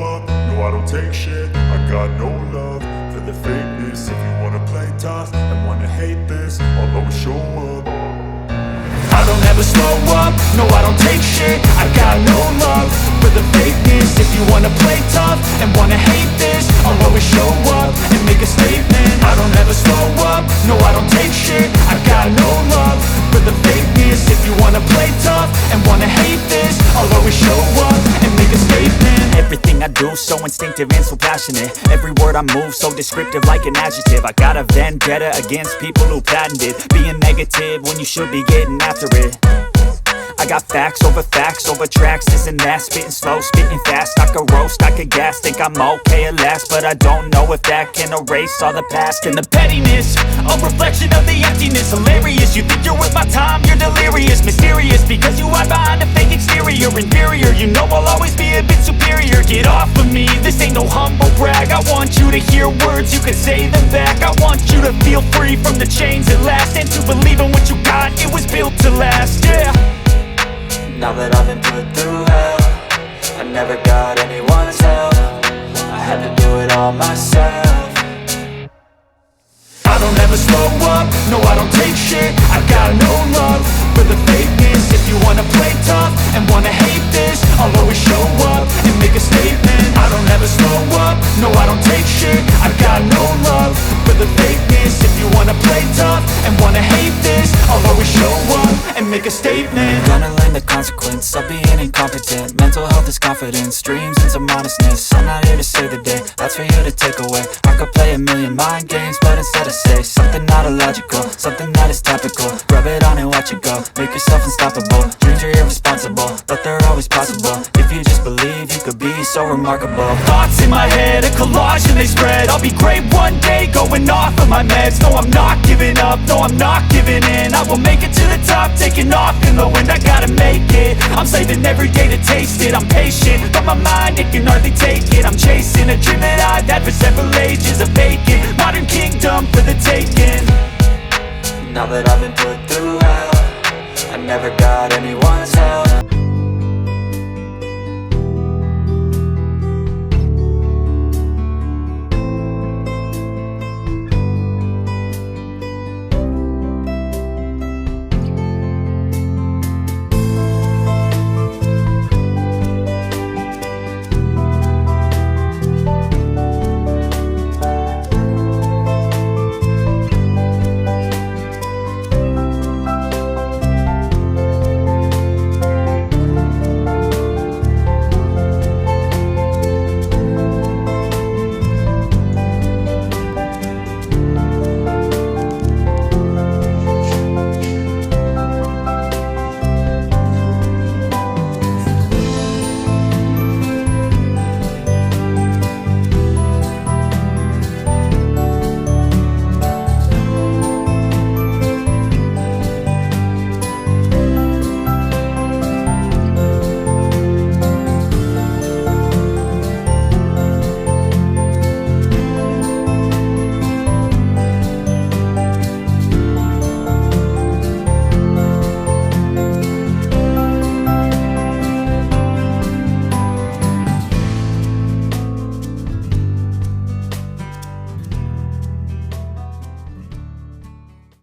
up, no I don't take shit. I got no love for the fakeness. If you wanna play tough and wanna hate this, I'll always show up. I don't ever slow up, no I don't take shit. I got no love for the fakeness. If you wanna play tough and wanna hate this, I'll always show up and make a statement. I don't ever slow up, no I don't take shit. I got no love for the fakeness. If you wanna play tough and wanna hate this, I'll always show up and make a statement. Everything I do so instinctive and so passionate. Every word I move so descriptive like an adjective. I got a vendetta against people who patented being negative when you should be getting after it. I got facts over tracks, this and that. Spitting slow, spitting fast, I could roast, I could gas. Think I'm okay at last, but I don't know if that can erase all the past. And the pettiness, a reflection of the emptiness. Hilarious, you think you're worth my time, you're delirious. Mysterious, because you hide behind a fake exterior. Inferior, you know I'll always be a bit superior. Get off of me, this ain't no humble brag. I want you to hear words, you can say them back. I want you to feel free from the chains at last, and to believe in what you got, it was built to last, yeah. Now that I've been put through hell, I never got anyone's help. I had to do it all myself. I don't ever slow up, no I don't take shit. I got no love for the fakeness. If you wanna play tough and wanna hate this, I'll always show up and make a statement. I don't ever slow up, no I don't take shit. I got no love for the fakeness. If you wanna play tough and wanna hate this, I'll always show up and make a statement. Gonna learn the consequence of being incompetent. Mental health is confidence, dreams and some modestness. I'm not here to save the day, that's for you to take away. I could play a million mind games, but instead I say something not illogical, something that is topical. Rub it on and watch it go, make yourself unstoppable. Dreams are irresponsible, but they're always possible. If you just believe, you could be so remarkable. Thoughts in my head, a collage and they spread. I'll be great one day, going off of my meds. No, I'm not giving up, no, I'm not giving in. I will make it to the top, taking off in the wind. I gotta make it, I'm saving every day to taste it. I'm patient, but my mind, it can hardly take it. I'm chasing a dream that I've had for several ages. A vacant, modern kingdom for the taking. Now that I've been put through hell, I never got anyone's help.